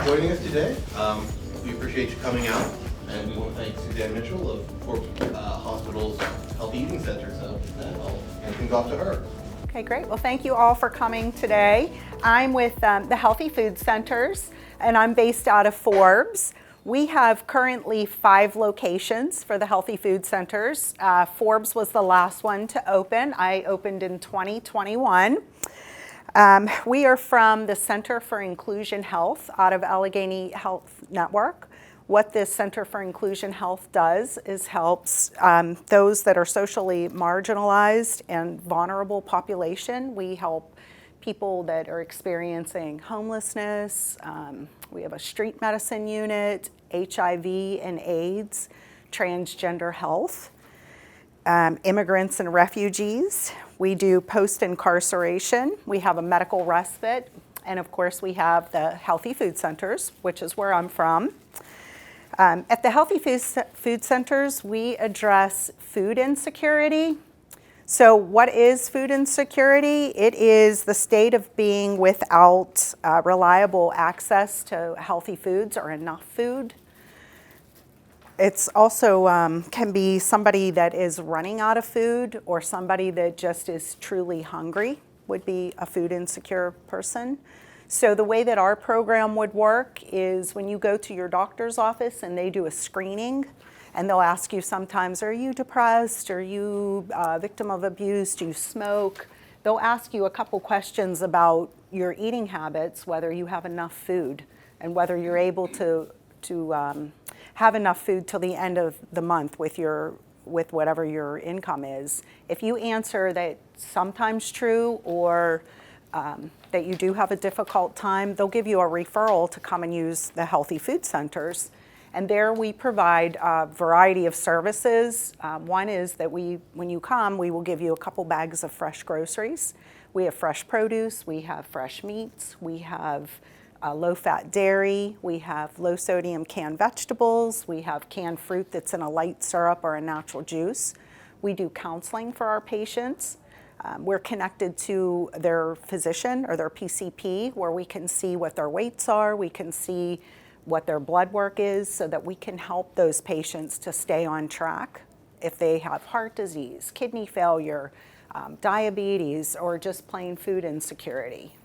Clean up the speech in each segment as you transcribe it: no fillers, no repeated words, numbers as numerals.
joining us today. We appreciate you coming out, and we want to thank Suzanne Mitchell of Forbes Hospital's Healthy Eating Center. So anything's off to her. Okay, great. Well, thank you all for coming today. I'm with the Healthy Food Centers, and I'm based out of Forbes. We have currently 5 locations for the Healthy Food Centers. Forbes was the last one to open. I opened in 2021. We are from the Center for Inclusion Health out of Allegheny Health Network. What this Center for Inclusion Health does is helps those that are socially marginalized and vulnerable population. We help people that are experiencing homelessness. We have a street medicine unit, HIV and AIDS, transgender health, immigrants and refugees. We do post-incarceration. We have a medical respite. And of course, we have the Healthy Food Centers, which is where I'm from. At the Healthy Food Centers, we address food insecurity. So what is food insecurity? It is the state of being without reliable access to healthy foods or enough food. It's also can be somebody that is running out of food, or somebody that just is truly hungry would be a food insecure person. So the way that our program would work is when you go to your doctor's office and they do a screening, and they'll ask you sometimes, are you depressed? Are you a victim of abuse? Do you smoke? They'll ask you a couple questions about your eating habits, whether you have enough food, and whether you're able to have enough food till the end of the month with whatever your income is. If you answer that sometimes true, or that you do have a difficult time, they'll give you a referral to come and use the Healthy Food Centers. And there we provide a variety of services. One is that when you come, we will give you a couple bags of fresh groceries. We have fresh produce, we have fresh meats, we have low-fat dairy, we have low-sodium canned vegetables, we have canned fruit that's in a light syrup or a natural juice. We do counseling for our patients. We're connected to their physician or their PCP, where we can see what their weights are, we can see what their blood work is, so that we can help those patients to stay on track if they have heart disease, kidney failure, diabetes, or just plain food insecurity.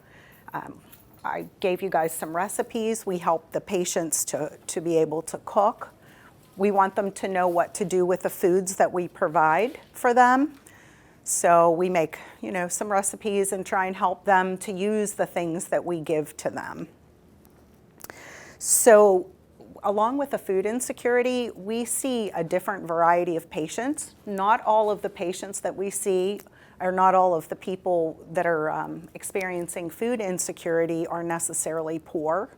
I gave you guys some recipes. We help the patients to be able to cook. We want them to know what to do with the foods that we provide for them. So we make, some recipes and try and help them to use the things that we give to them. So along with the food insecurity, we see a different variety of patients. Not all of the patients that we see, or not all of the people that are experiencing food insecurity, are necessarily poor.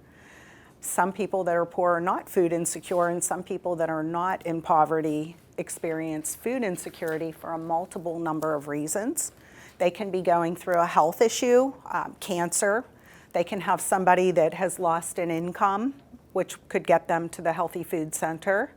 Some people that are poor are not food insecure, and some people that are not in poverty experience food insecurity for a multiple number of reasons. They can be going through a health issue, cancer. They can have somebody that has lost an income, which could get them to the Healthy Food Center.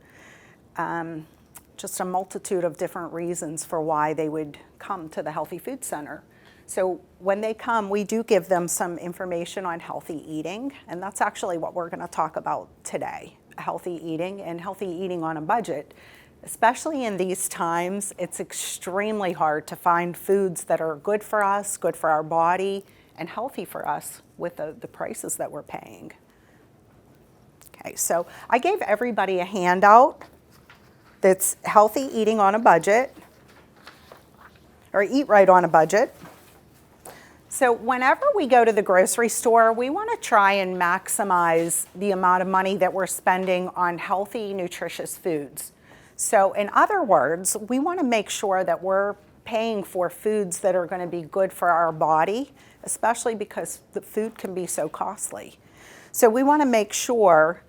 Just a multitude of different reasons for why they would come to the Healthy Food Center. So when they come, we do give them some information on healthy eating, and that's actually what we're going to talk about today, healthy eating and healthy eating on a budget. Especially in these times, it's extremely hard to find foods that are good for us, good for our body, and healthy for us with the prices that we're paying. Okay, so I gave everybody a handout that's healthy eating on a budget, or eat right on a budget. So whenever we go to the grocery store, we want to try and maximize the amount of money that we're spending on healthy, nutritious foods. So in other words, we want to make sure that we're paying for foods that are going to be good for our body, especially because the food can be so costly. So we want to make sure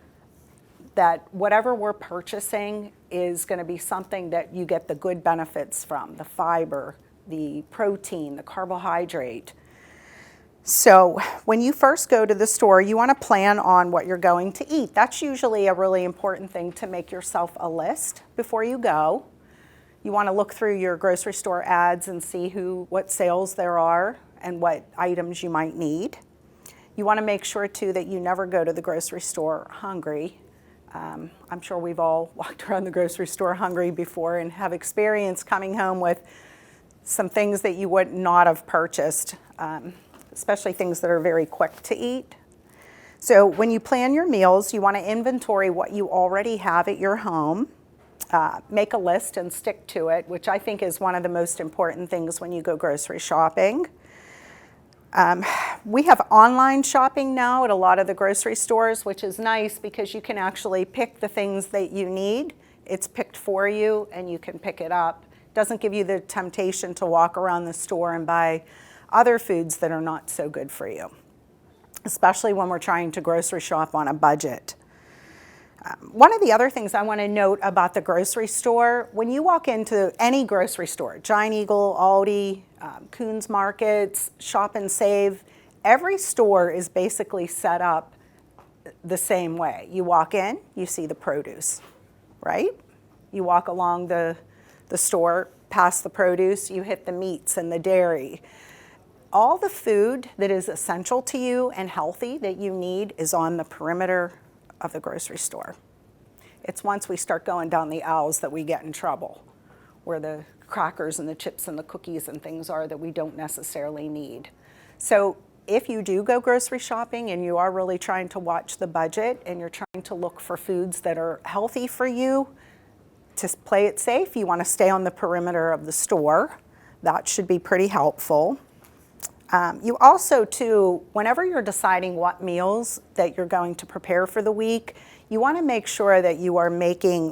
that whatever we're purchasing is going to be something that you get the good benefits from, the fiber, the protein, the carbohydrate. So when you first go to the store, you want to plan on what you're going to eat. That's usually a really important thing, to make yourself a list before you go. You want to look through your grocery store ads and see what sales there are and what items you might need. You want to make sure too that you never go to the grocery store hungry. I'm sure we've all walked around the grocery store hungry before and have experience coming home with some things that you would not have purchased, especially things that are very quick to eat. So when you plan your meals, you want to inventory what you already have at your home. Make a list and stick to it, which I think is one of the most important things when you go grocery shopping. We have online shopping now at a lot of the grocery stores, which is nice because you can actually pick the things that you need. It's picked for you and you can pick it up. It doesn't give you the temptation to walk around the store and buy other foods that are not so good for you, especially when we're trying to grocery shop on a budget. One of the other things I want to note about the grocery store, when you walk into any grocery store, Giant Eagle, Aldi, Coons Markets, Shop and Save, every store is basically set up the same way. You walk in, you see the produce, right? You walk along the store, past the produce, you hit the meats and the dairy. All the food that is essential to you and healthy that you need is on the perimeter of the grocery store. It's once we start going down the aisles that we get in trouble, where the crackers and the chips and the cookies and things are that we don't necessarily need. So if you do go grocery shopping and you are really trying to watch the budget and you're trying to look for foods that are healthy for you, to play it safe, you want to stay on the perimeter of the store. That should be pretty helpful. You also, too, whenever you're deciding what meals that you're going to prepare for the week, you want to make sure that you are making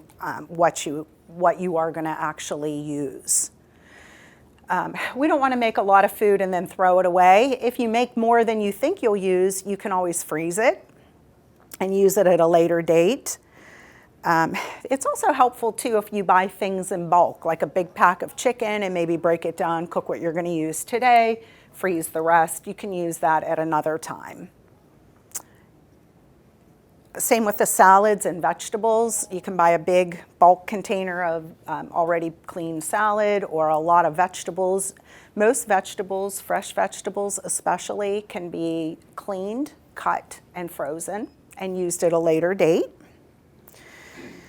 what you are going to actually use. We don't want to make a lot of food and then throw it away. If you make more than you think you'll use, you can always freeze it and use it at a later date. It's also helpful, too, if you buy things in bulk, like a big pack of chicken and maybe break it down, cook what you're going to use today, freeze the rest. You can use that at another time. Same with the salads and vegetables. You can buy a big bulk container of already clean salad or a lot of vegetables. Most vegetables, fresh vegetables especially, can be cleaned, cut, and frozen and used at a later date.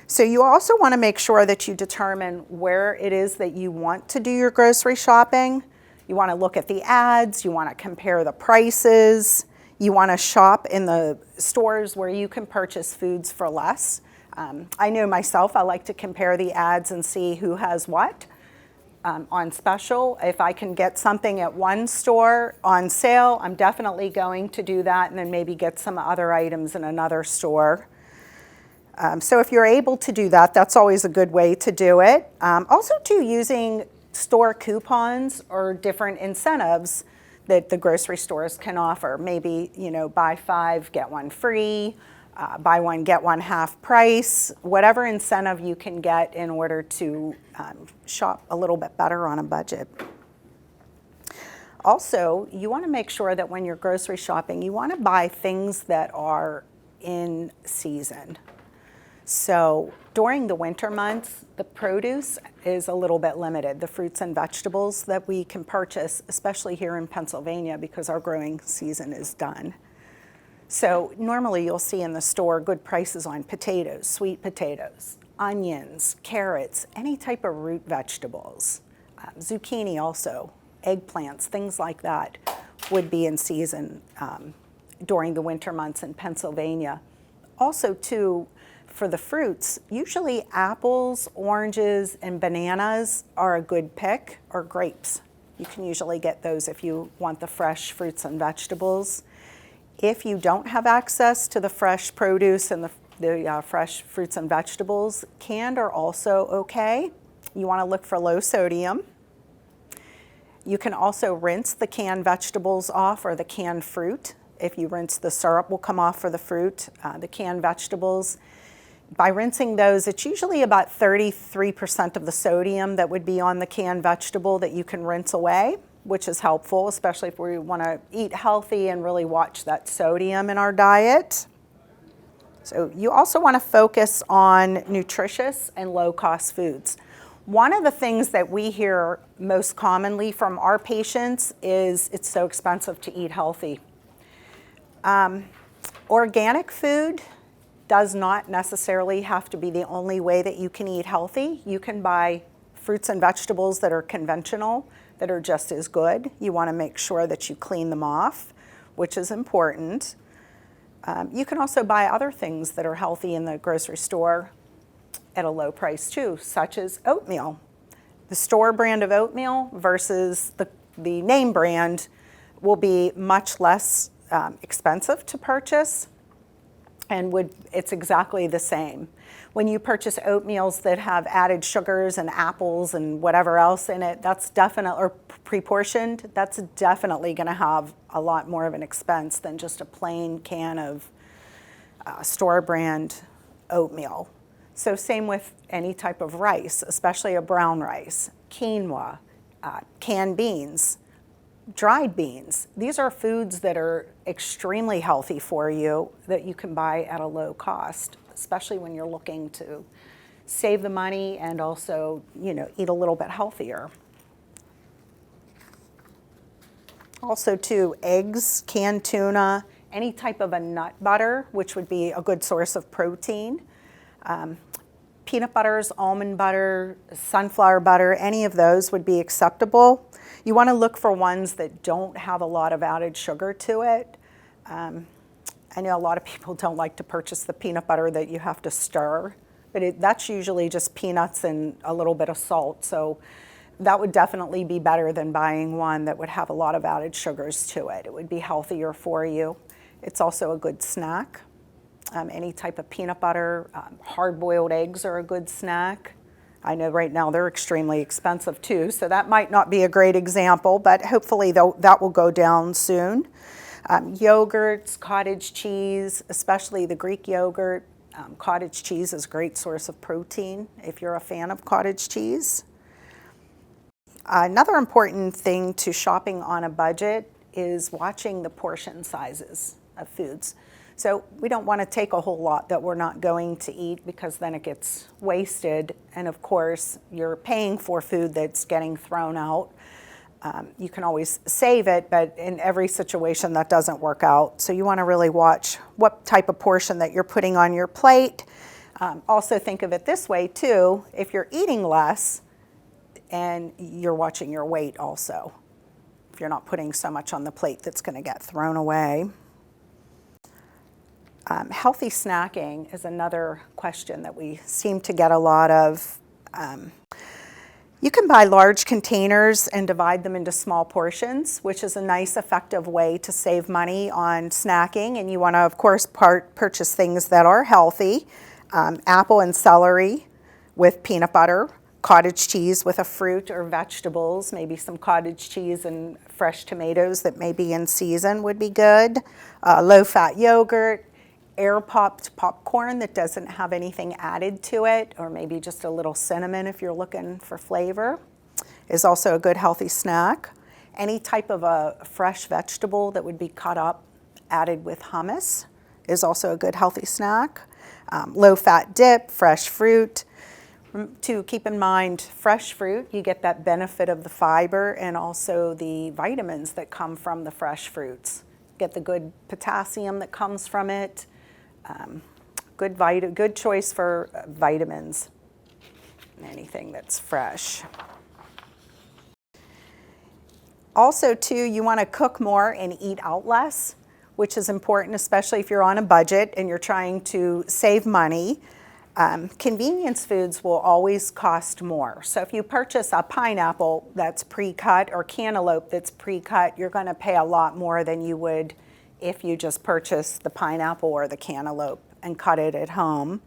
So you also want to make sure that you determine where it is that you want to do your grocery shopping. You want to look at the ads, you want to compare the prices, you want to shop in the stores where you can purchase foods for less. I know myself, I like to compare the ads and see who has what on special. If I can get something at one store on sale, I'm definitely going to do that and then maybe get some other items in another store. So if you're able to do that, that's always a good way to do it. Also, too, using store coupons or different incentives that the grocery stores can offer. Maybe, buy 5, get 1 free, buy 1, get 1 half price, whatever incentive you can get in order to shop a little bit better on a budget. Also, you want to make sure that when you're grocery shopping, you want to buy things that are in season. So during the winter months, the produce is a little bit limited, the fruits and vegetables that we can purchase, especially here in Pennsylvania because our growing season is done. So normally you'll see in the store good prices on potatoes, sweet potatoes, onions, carrots, any type of root vegetables, zucchini also, eggplants, things like that would be in season during the winter months in Pennsylvania. Also, too, for the fruits, usually apples, oranges, and bananas are a good pick, or grapes. You can usually get those if you want the fresh fruits and vegetables. If you don't have access to the fresh produce and the fresh fruits and vegetables, canned are also okay. You want to look for low sodium. You can also rinse the canned vegetables off or the canned fruit. If you rinse, the syrup will come off for the fruit, the canned vegetables. By rinsing those, it's usually about 33% of the sodium that would be on the canned vegetable that you can rinse away, which is helpful, especially if we want to eat healthy and really watch that sodium in our diet. So you also want to focus on nutritious and low-cost foods. One of the things that we hear most commonly from our patients is it's so expensive to eat healthy. Organic food does not necessarily have to be the only way that you can eat healthy. You can buy fruits and vegetables that are conventional, that are just as good. You want to make sure that you clean them off, which is important. You can also buy other things that are healthy in the grocery store at a low price too, such as oatmeal. The store brand of oatmeal versus the name brand will be much less expensive to purchase, and it's exactly the same. When you purchase oatmeals that have added sugars and apples and whatever else in it, that's definitely, or pre-portioned, that's definitely going to have a lot more of an expense than just a plain can of store brand oatmeal. So same with any type of rice, especially a brown rice, quinoa, canned beans, dried beans. These are foods that are extremely healthy for you that you can buy at a low cost, especially when you're looking to save the money and also, eat a little bit healthier. Also too, eggs, canned tuna, any type of a nut butter, which would be a good source of protein. Peanut butters, almond butter, sunflower butter, any of those would be acceptable. You want to look for ones that don't have a lot of added sugar to it. I know a lot of people don't like to purchase the peanut butter that you have to stir, but that's usually just peanuts and a little bit of salt. So that would definitely be better than buying one that would have a lot of added sugars to it. It would be healthier for you. It's also a good snack. Any type of peanut butter, hard-boiled eggs are a good snack. I know right now they're extremely expensive too, so that might not be a great example, but hopefully that will go down soon. Yogurts, cottage cheese, especially the Greek yogurt. Cottage cheese is a great source of protein if you're a fan of cottage cheese. Another important thing to shopping on a budget is watching the portion sizes of foods. So we don't want to take a whole lot that we're not going to eat because then it gets wasted. And of course, you're paying for food that's getting thrown out. You can always save it, but in every situation that doesn't work out. So you want to really watch what type of portion that you're putting on your plate. Also think of it this way too, if you're eating less and you're watching your weight also, if you're not putting so much on the plate that's going to get thrown away. Healthy snacking is another question that we seem to get a lot of. You can buy large containers and divide them into small portions, which is a nice, effective way to save money on snacking. And you want to, of course, purchase things that are healthy. Apple and celery with peanut butter, cottage cheese with a fruit or vegetables, maybe some cottage cheese and fresh tomatoes that may be in season would be good. Low-fat yogurt. Air-popped popcorn that doesn't have anything added to it, or maybe just a little cinnamon if you're looking for flavor, is also a good healthy snack. Any type of a fresh vegetable that would be cut up, added with hummus, is also a good healthy snack. Low-fat dip, fresh fruit. To keep in mind, fresh fruit, you get that benefit of the fiber and also the vitamins that come from the fresh fruits. Get the good potassium that comes from it. Good choice for vitamins, anything that's fresh. Also too, you want to cook more and eat out less, which is important, especially if you're on a budget and you're trying to save money. Convenience foods will always cost more. So if you purchase a pineapple that's pre-cut or cantaloupe that's pre-cut, you're going to pay a lot more than you would if you just purchase the pineapple or the cantaloupe and cut it at home.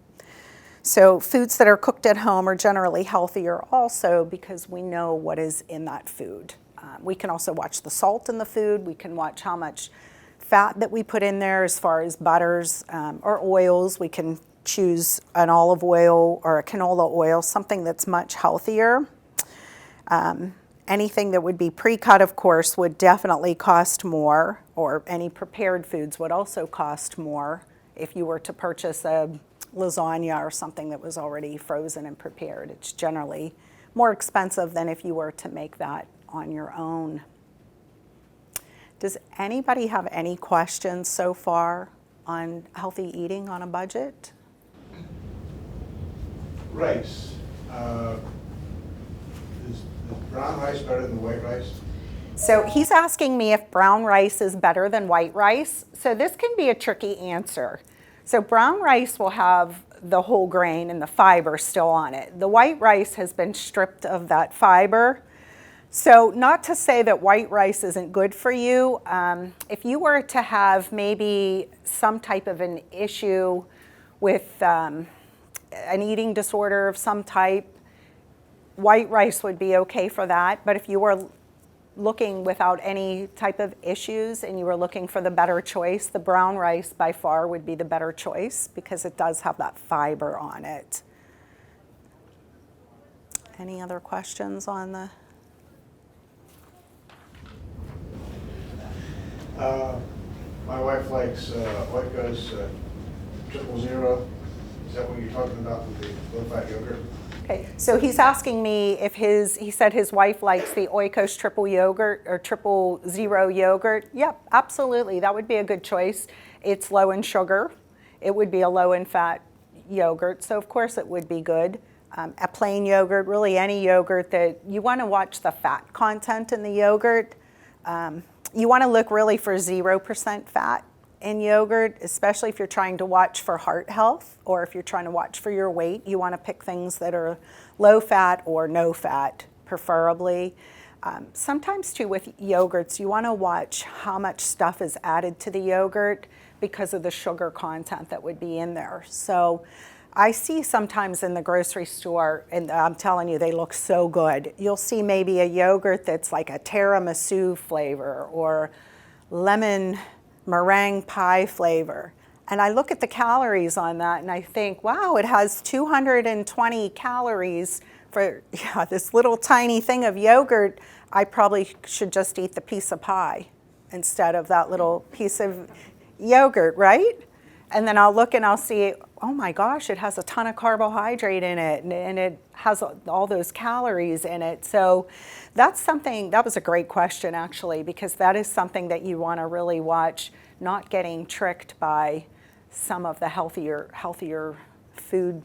So foods that are cooked at home are generally healthier also because we know what is in that food. We can also watch the salt in the food. We can watch how much fat that we put in there as far as butters or oils. We can choose an olive oil or a canola oil, something that's much healthier. Anything that would be pre-cut, of course, would definitely cost more, or any prepared foods would also cost more if you were to purchase a lasagna or something that was already frozen and prepared. It's generally more expensive than if you were to make that on your own. Does anybody have any questions so far on healthy eating on a budget? Rice. Is brown rice better than white rice? So he's asking me if brown rice is better than white rice. So this can be a tricky answer. So brown rice will have the whole grain and the fiber still on it. The white rice has been stripped of that fiber. So not to say that white rice isn't good for you. If you were to have maybe some type of an issue with an eating disorder of some type, white rice would be okay for that. But if you were looking without any type of issues and you were looking for the better choice, the brown rice by far would be the better choice because it does have that fiber on it. Any other questions on the? My wife likes Oika's 000. Is that what you're talking about with the low-fat yogurt? Okay, so he's asking me if he said his wife likes the Oikos triple yogurt or 000 yogurt. Yep, absolutely, that would be a good choice. It's low in sugar. It would be a low in fat yogurt, so of course it would be good. A plain yogurt, really any yogurt that you want to watch the fat content in the yogurt. You want to look really for 0% fat in yogurt, especially if you're trying to watch for heart health or if you're trying to watch for your weight. You want to pick things that are low fat or no fat, preferably. Sometimes too with yogurts, you want to watch how much stuff is added to the yogurt because of the sugar content that would be in there. So I see sometimes in the grocery store, and I'm telling you, they look so good. You'll see maybe a yogurt that's like a tiramisu flavor or lemon meringue pie flavor. And I look at the calories on that and I think, wow, it has 220 calories for this little tiny thing of yogurt. I probably should just eat the piece of pie instead of that little piece of yogurt, right? And then I'll look and I'll see, oh my gosh, it has a ton of carbohydrate in it and it has all those calories in it. So that's something, that was a great question actually, because that is something that you want to really watch, not getting tricked by some of the healthier food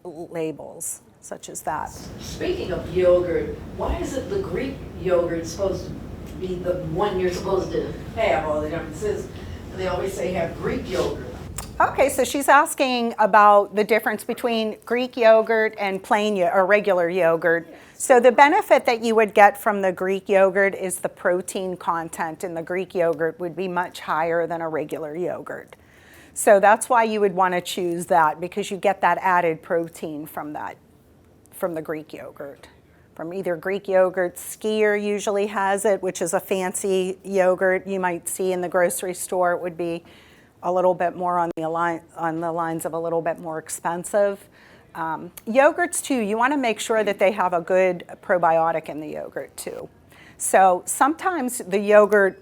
labels, such as that. Speaking of yogurt, why is it the Greek yogurt supposed to be the one you're supposed to have? All the differences, and they always say have Greek yogurt. Okay, so she's asking about the difference between Greek yogurt and plain or regular yogurt. So the benefit that you would get from the Greek yogurt is the protein content in the Greek yogurt would be much higher than a regular yogurt. So that's why you would want to choose that, because you get that added protein from the Greek yogurt. From either Greek yogurt, Skier usually has it, which is a fancy yogurt you might see in the grocery store. It would be a little bit more on the lines of a little bit more expensive. Yogurts too, you want to make sure that they have a good probiotic in the yogurt too. So sometimes the yogurt,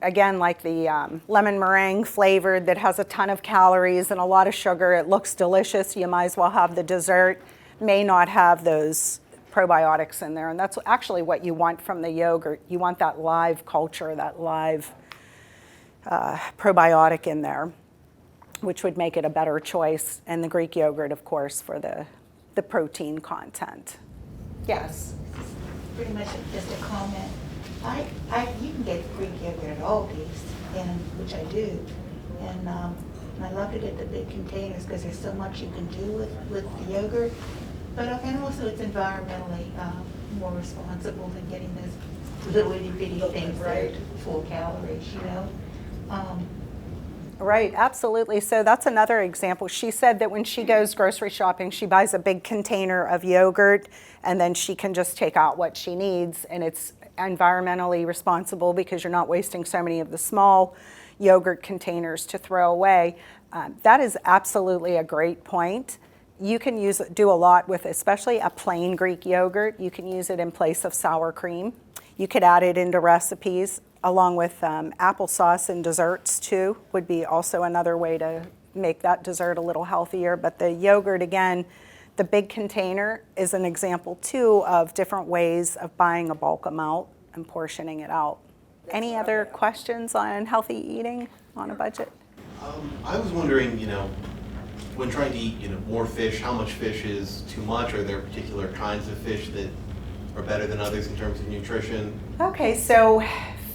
again, like the lemon meringue flavored that has a ton of calories and a lot of sugar, it looks delicious, you might as well have the dessert, may not have those probiotics in there. And that's actually what you want from the yogurt. You want that live culture, that live probiotic in there, which would make it a better choice. And the Greek yogurt, of course, for the protein content. Yes? Pretty much just a comment. You can get Greek yogurt at Aldi's, and which I do, and I love to get the big containers because there's so much you can do with the yogurt. But and also it's environmentally more responsible than getting those little itty bitty things that are full calories, you know. Right, absolutely. So that's another example. She said that when she goes grocery shopping, she buys a big container of yogurt and then she can just take out what she needs, and it's environmentally responsible because you're not wasting so many of the small yogurt containers to throw away. That is absolutely a great point. You can do a lot with, especially a plain Greek yogurt. You can use it in place of sour cream. You could add it into recipes along with applesauce and desserts too, would be also another way to make that dessert a little healthier. But the yogurt, again, the big container is an example too of different ways of buying a bulk amount and portioning it out. Any other questions on healthy eating on a budget? I was wondering, when trying to eat, more fish, how much fish is too much? Are there particular kinds of fish that are better than others in terms of nutrition? Okay, so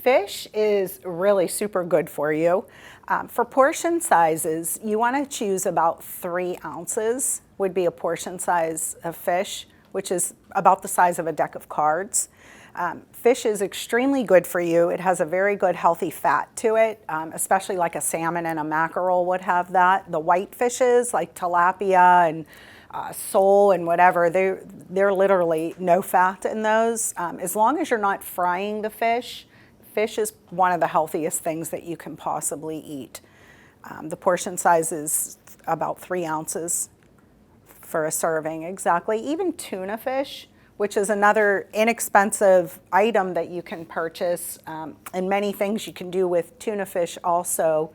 fish is really super good for you. For portion sizes, you want to choose about 3 ounces would be a portion size of fish, which is about the size of a deck of cards. Fish is extremely good for you. It has a very good healthy fat to it, especially like a salmon and a mackerel would have that. The white fishes like tilapia and sole and whatever, they're literally no fat in those. As long as you're not frying the fish, fish is one of the healthiest things that you can possibly eat. The portion size is about 3 ounces for a serving, exactly. Even tuna fish, which is another inexpensive item that you can purchase, and many things you can do with tuna fish also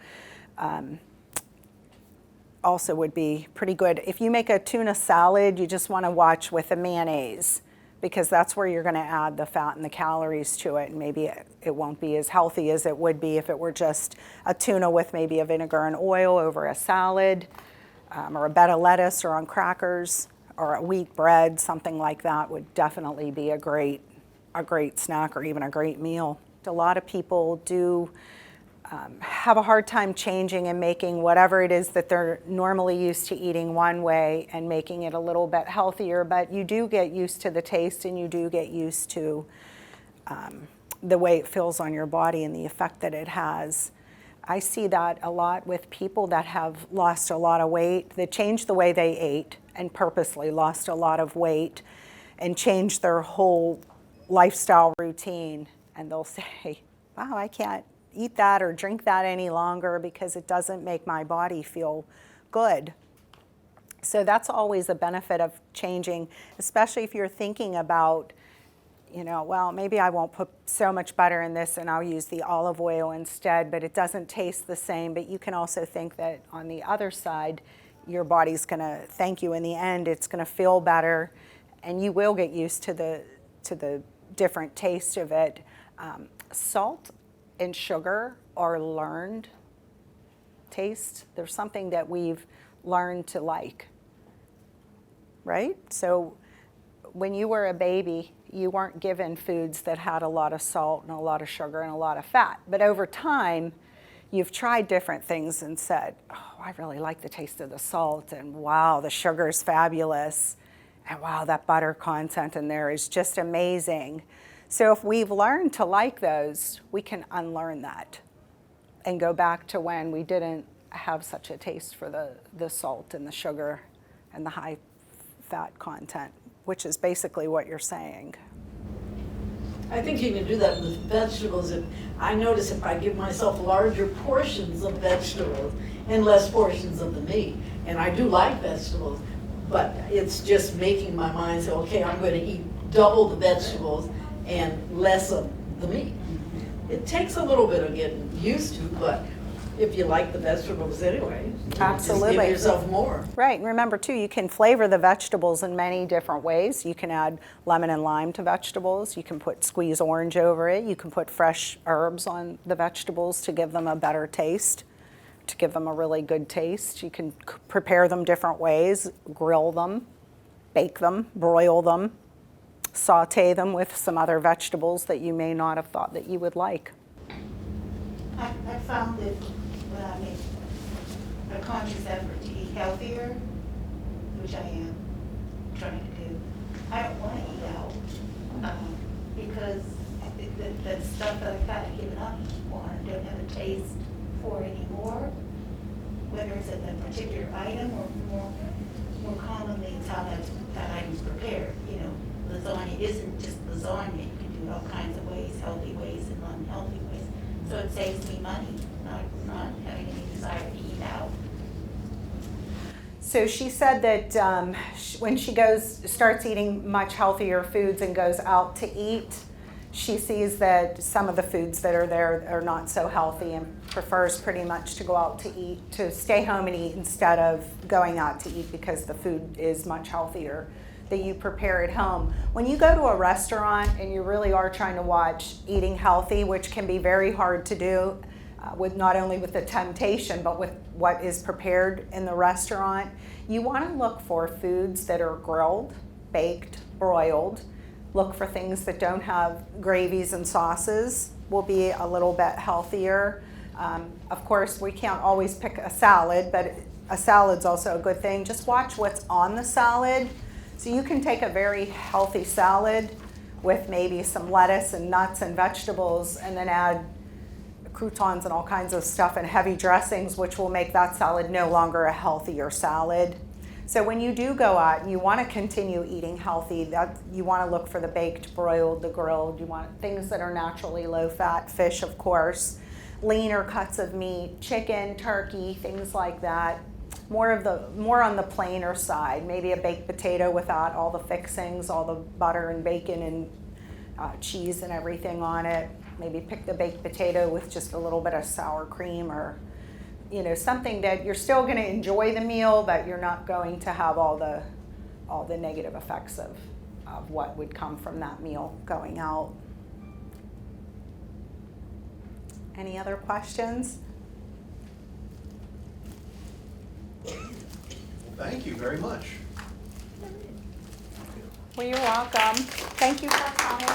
would be pretty good. If you make a tuna salad, you just want to watch with the mayonnaise, because that's where you're going to add the fat and the calories to it, and maybe it won't be as healthy as it would be if it were just a tuna with maybe a vinegar and oil over a salad, or a bed of lettuce or on crackers, or a wheat bread. Something like that would definitely be a great snack or even a great meal. A lot of people do have a hard time changing and making whatever it is that they're normally used to eating one way and making it a little bit healthier, but you do get used to the taste, and you do get used to the way it feels on your body and the effect that it has. I see that a lot with people that have lost a lot of weight, that changed the way they ate and purposely lost a lot of weight and changed their whole lifestyle routine, and they'll say, wow, I can't eat that or drink that any longer because it doesn't make my body feel good. So that's always a benefit of changing, especially if you're thinking about, well, maybe I won't put so much butter in this and I'll use the olive oil instead, but it doesn't taste the same. But you can also think that on the other side, your body's going to thank you in the end. It's going to feel better, and you will get used to the different taste of it. Salt and sugar are learned taste. There's something that we've learned to like, right? So when you were a baby, you weren't given foods that had a lot of salt and a lot of sugar and a lot of fat. But over time, you've tried different things and said, oh, I really like the taste of the salt, and wow, the sugar is fabulous, and wow, that butter content in there is just amazing. So if we've learned to like those, we can unlearn that and go back to when we didn't have such a taste for the salt and the sugar and the high fat content, which is basically what you're saying. I think you can do that with vegetables. I notice if I give myself larger portions of vegetables and less portions of the meat, and I do like vegetables, but it's just making my mind say, okay, I'm going to eat double the vegetables and less of the meat. It takes a little bit of getting used to, but if you like the vegetables anyway, Absolutely. just give yourself more. Right, and remember too, you can flavor the vegetables in many different ways. You can add lemon and lime to vegetables. You can squeeze orange over it. You can put fresh herbs on the vegetables to give them a better taste, to give them a really good taste. You can prepare them different ways, grill them, bake them, broil them, saute them with some other vegetables that you may not have thought that you would like. I found that when I make a conscious effort to eat healthier, which I am trying to do, I don't want to eat out because that stuff that I've kind of given up on and don't have a taste for anymore, whether it's a particular item or more commonly it's how that item's prepared. Lasagna isn't just lasagna. You can do it all kinds of ways, healthy ways and unhealthy ways. So it saves me money, not having any desire to eat out. So she said that when she starts eating much healthier foods and goes out to eat, she sees that some of the foods that are there are not so healthy and prefers pretty much to go out to eat, to stay home and eat instead of going out to eat because the food is much healthier. that you prepare at home. When you go to a restaurant and you really are trying to watch eating healthy, which can be very hard to do, with not only with the temptation, but with what is prepared in the restaurant, you want to look for foods that are grilled, baked, broiled. Look for things that don't have gravies and sauces, will be a little bit healthier. Of course, we can't always pick a salad, but a salad's also a good thing. Just watch what's on the salad. So you can take a very healthy salad with maybe some lettuce and nuts and vegetables, and then add croutons and all kinds of stuff and heavy dressings, which will make that salad no longer a healthier salad. So when you do go out and you want to continue eating healthy, that you want to look for the baked, broiled, the grilled. You want things that are naturally low-fat, fish, of course, leaner cuts of meat, chicken, turkey, things like that. More on the plainer side. Maybe a baked potato without all the fixings, all the butter and bacon and cheese and everything on it. Maybe pick the baked potato with just a little bit of sour cream, or something that you're still going to enjoy the meal, but you're not going to have all the negative effects of what would come from that meal going out. Any other questions? Well, thank you very much. Well, you're welcome. Thank you for coming.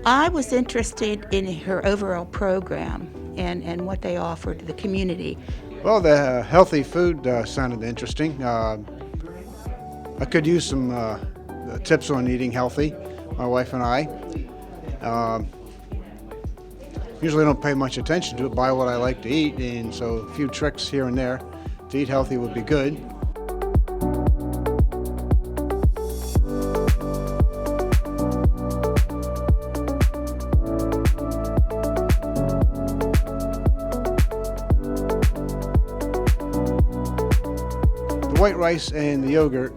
I was interested in her overall program and what they offer to the community. Well, the healthy food sounded interesting. I could use some tips on eating healthy, my wife and I. Usually don't pay much attention to it, buy what I like to eat, and so a few tricks here and there to eat healthy would be good. The white rice and the yogurt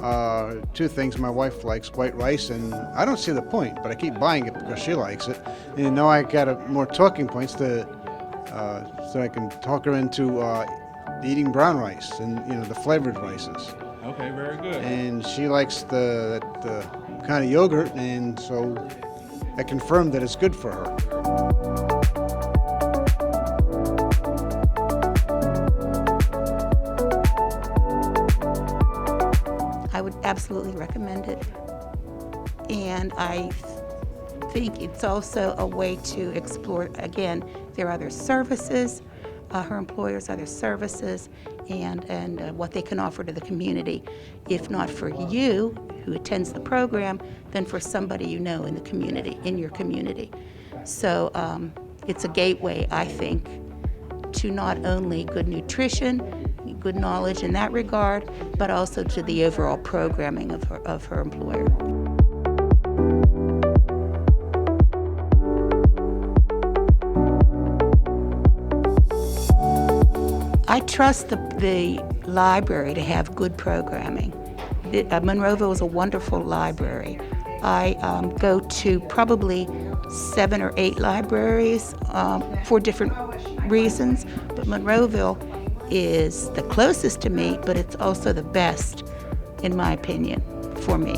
are two things my wife likes, white rice, and I don't see the point, but I keep buying it because she likes it. And now I got more talking points so I can talk her into eating brown rice and the flavored rices. Okay, very good. And she likes the kind of yogurt, and so I confirmed that it's good for her. I would absolutely recommend it. And I think it's also a way to explore, again, their other services, her employers' other services, and what they can offer to the community. If not for you, who attends the program, then for somebody you know in the community, in your community. So it's a gateway, I think, to not only good nutrition, good knowledge in that regard, but also to the overall programming of her employer. I trust the library to have good programming. Monroeville is a wonderful library. I go to probably 7 or 8 libraries for different reasons, but Monroeville is the closest to me, but it's also the best, in my opinion, for me.